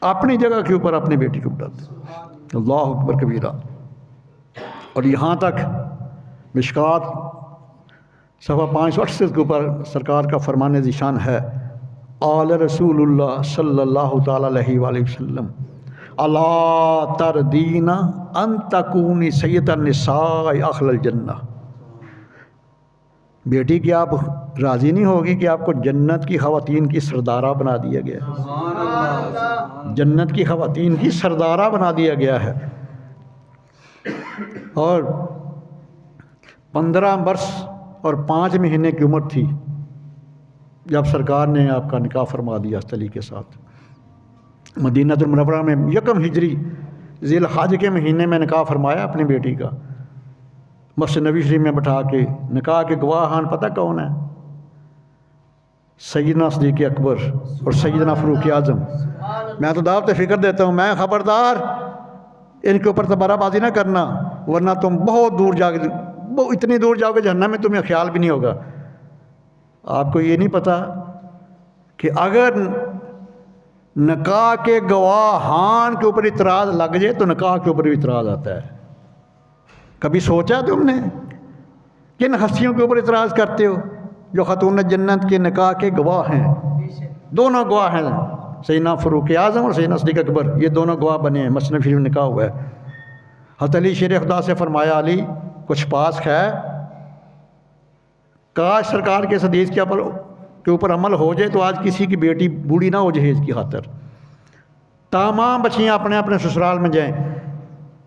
اپنی جگہ کے اوپر اپنی بیٹی کو بٹھاتے ہیں. اللہ اکبر کبیرہ. اور یہاں تک مشکات صفحہ 568 کے اوپر سرکار کا فرمان ذیشان ہے، قال رسول اللہ صلی اللہ تعالیٰ علیہ وآلہ وسلم الا تردین ان تکونی سید النساء اہل الجنہ. بیٹی کیا آپ راضی نہیں ہوگی کہ آپ کو جنت کی خواتین کی سردارہ بنا دیا گیا ہے؟ جنت کی خواتین کی سردارہ بنا دیا گیا ہے. اور 15 برس اور 5 مہینے کی عمر تھی جب سرکار نے آپ کا نکاح فرما دیا اس طریقے کے ساتھ. مدینہ المنورہ میں 1 ہجری ذی الحج کے مہینے میں نکاح فرمایا اپنی بیٹی کا. مسجد نبی شریف میں بٹھا کے نکاح کے گواہان پتہ کون ہیں؟ سیدنا صدیق اکبر اور سیدنا فاروق اعظم. میں تو دعوت فکر دیتا ہوں، میں خبردار ان کے اوپر تبارہ بازی نہ کرنا، ورنہ تم بہت دور جا کے اتنی دور جاؤ گے جہنم میں تمہیں خیال بھی نہیں ہوگا. آپ کو یہ نہیں پتہ کہ اگر نکاح کے گواہان کے اوپر اعتراض لگ جائے تو نکاح کے اوپر بھی اعتراض آتا ہے. کبھی سوچا تم نے کن ہستیوں کے اوپر اعتراض کرتے ہو جو خاتون جنت کے نکاح کے گواہ ہیں؟ دونوں گواہ ہیں، سیدنا فاروق اعظم اور سیدنا صدیق اکبر، یہ دونوں گواہ بنے ہیں. مسجد شریف میں نکاح ہوا ہے. حضرت علی شیر خدا سے فرمایا، علی کچھ پاس ہے، کاش سرکار کے حدیث کے اوپر عمل ہو جائے تو آج کسی کی بیٹی بوڑھی نہ ہو جہیز کی خاطر، تمام بچیاں اپنے اپنے سسرال میں جائیں.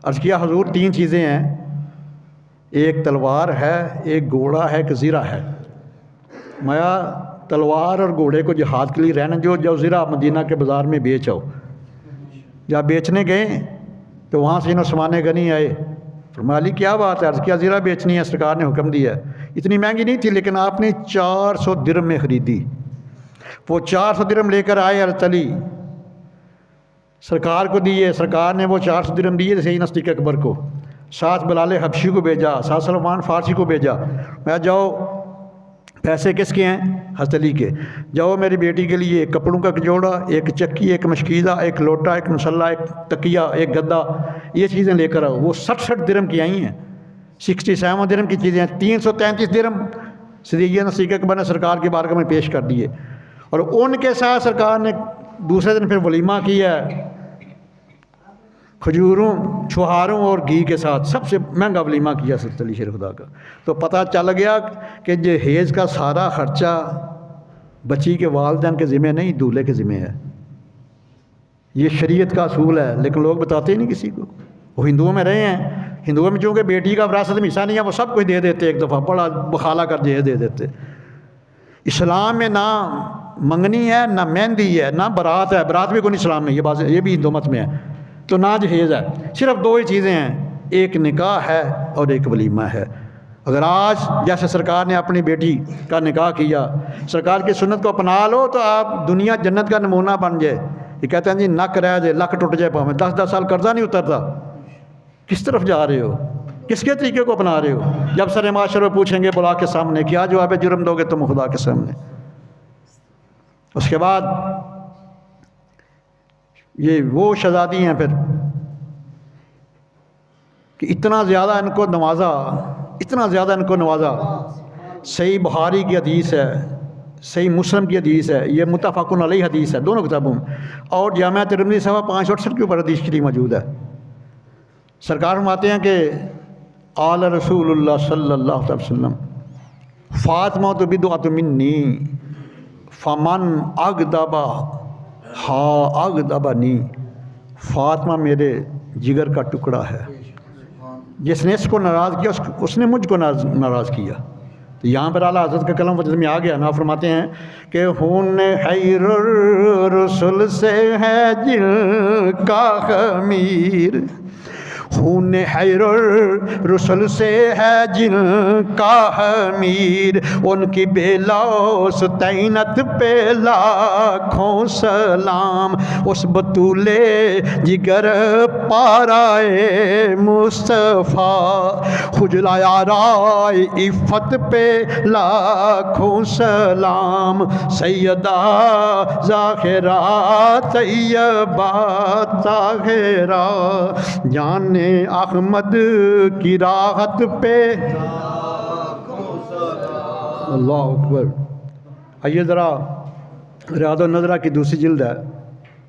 عرض کیا حضور 3 چیزیں ہیں، ایک تلوار ہے، ایک گھوڑا ہے، ایک زیرہ ہے. مایا تلوار اور گھوڑے کو جہاد کے لیے رہنا جو زیرہ مدینہ کے بازار میں بیچ آؤ. جب بیچنے گئے تو وہاں سے عثمان غنی آئے. فرمایا علی کیا بات ہے؟ عرض کیا زیرہ بیچنی ہے، سرکار نے حکم دیا ہے. اتنی مہنگی نہیں تھی لیکن آپ نے 400 درہم میں خریدی. وہ 400 درہم لے کر آئے حضرت علی، سرکار کو دیے. سرکار نے وہ 400 درہم دیے سیدنا صدیق اکبر کو، ساتھ بلال حبشی کو بھیجا، ساتھ سلمان فارسی کو بھیجا. میں جاؤ، پیسے کس کے ہیں؟ حضرت علی کے. جاؤ میری بیٹی کے لیے ایک کپڑوں کا جوڑا، ایک چکی، ایک مشکیزہ، ایک لوٹا، ایک مسلح، ایک تکیہ، ایک گدا، یہ چیزیں لے کر آؤ. وہ 67 درہم کی آئی ہیں، 67 درہم کی چیزیں ہیں. 333 درہم صدیق اکبر نے سرکار کی بارگاہ میں پیش کر دیے. اور ان کے ساتھ سرکار نے دوسرے دن پھر ولیمہ کیا ہے، کھجوروں، چھہاروں اور گھی کے ساتھ سب سے مہنگا ولیمہ کیا حضرت علی شیر خدا کا. تو پتہ چل گیا کہ جہیز کا سارا خرچہ بچی کے والدین کے ذمہ نہیں، دولہے کے ذمہ ہے. یہ شریعت کا اصول ہے لیکن لوگ بتاتے ہی نہیں کسی کو. وہ ہندوؤں میں رہے ہیں، ہندوؤں میں چونکہ بیٹی کا وراثت میں حصہ نہیں ہے، وہ سب کچھ دے دیتے، ایک دفعہ بڑا بخالہ کر جہیز دے دیتے. اسلام میں نہ منگنی ہے، نہ مہندی ہے، نہ برات ہے. برات بھی کوئی نہیں اسلام میں، یہ بھی ہندو مت میں ہے. تو نہ جہیز ہے. صرف 2 ہی چیزیں ہیں، ایک نکاح ہے اور ایک ولیمہ ہے. اگر آج جیسے سرکار نے اپنی بیٹی کا نکاح کیا، سرکار کی سنت کو اپنا لو تو آپ دنیا جنت کا نمونہ بن جائے. یہ کہتے ہیں جی نک رہ جائے، لک ٹوٹ جائے پاؤں میں، 10 سال قرضہ نہیں اترتا. کس طرف جا رہے ہو؟ کس کے طریقے کو اپنا رہے ہو؟ جب سر معاشر میں پوچھیں گے بلا کے سامنے کیا جواب جرم دو گے تم خدا کے سامنے؟ اس کے بعد یہ وہ شہزادی ہیں پھر کہ اتنا زیادہ ان کو نوازا، اتنا زیادہ ان کو نوازا. صحیح بخاری کی حدیث ہے، صحیح مسلم کی حدیث ہے، یہ متفق علیہ حدیث ہے دونوں کتابوں میں. اور جامعہ ترمذی صفحہ 568 کے اوپر حدیث شریف موجود ہے. سرکار فرماتے ہیں کہ قال رسول اللہ صلی اللہ علیہ وسلم فاطمہ تو بدعۃ منی فمن اغضب اغضبنی. فاطمہ میرے جگر کا ٹکڑا ہے، جس نے اس کو ناراض کیا اس نے مجھ کو ناراض کیا. تو یہاں پر اعلیٰ حضرت کا کلام وجود میں آ گیا نا. فرماتے ہیں کہ خون خیر الرسل سے ہے جل کا خمیر، خون حیر الرسل سے ہے جن کا حمید، ان کی بلاس طینت پہ لاکھوں سلام، اس بطولے جگر پارائے مصطفیٰ، خجلہ یارائے عفت پہ لاکھوں سلام، سیدہ ذاخرہ طیبہ طاہرہ، جان احمد کی راحت پہ اللہ اکبر۔ آئیے ذرا ریاض النظرہ کی دوسری جلد ہے،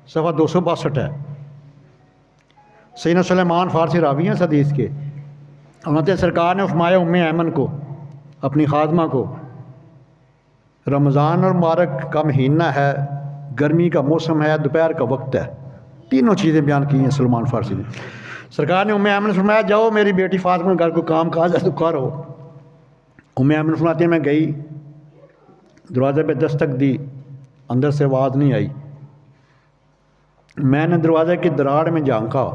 صفحہ 262 ہے۔ سیدنا سلیمان فارسی راوی ہیں اس حدیث کے، انہوں سرکار نے فرمایا ام ایمن کو، اپنی خادمہ کو، رمضان اور مبارک کا مہینہ ہے، گرمی کا موسم ہے، دوپہر کا وقت ہے، تینوں چیزیں بیان کی ہیں سلمان فارسی نے۔ سرکار نے ام ایمن سے فرمایا جاؤ میری بیٹی فاطمہ گھر کو کام کاج ہے تو کرو۔ ام ایمن فرماتی ہیں میں گئی، دروازے پہ دستک دی، اندر سے آواز نہیں آئی، میں نے دروازے کی دراڑ میں جھانکا،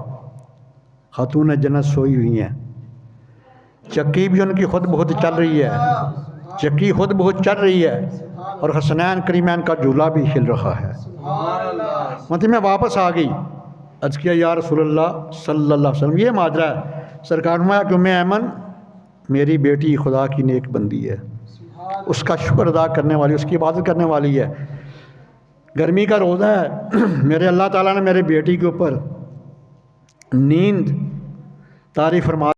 خاتون جنت سوئی ہوئی ہیں، چکی بھی ان کی خود بہت چل رہی ہے، چکی خود بہت چل رہی ہے، اور حسنین کریمین کا جھولا بھی ہل رہا ہے۔ مطلب میں واپس آ گئی، عرض کیا یا رسول اللہ صلی اللہ علیہ وسلم یہ ماجرا ہے۔ سرکار نے فرمایا کہ ام ایمن میری بیٹی خدا کی نیک بندی ہے، اس کا شکر ادا کرنے والی، اس کی عبادت کرنے والی ہے، گرمی کا روزہ ہے، میرے اللہ تعالیٰ نے میرے بیٹی کے اوپر نیند طاری فرما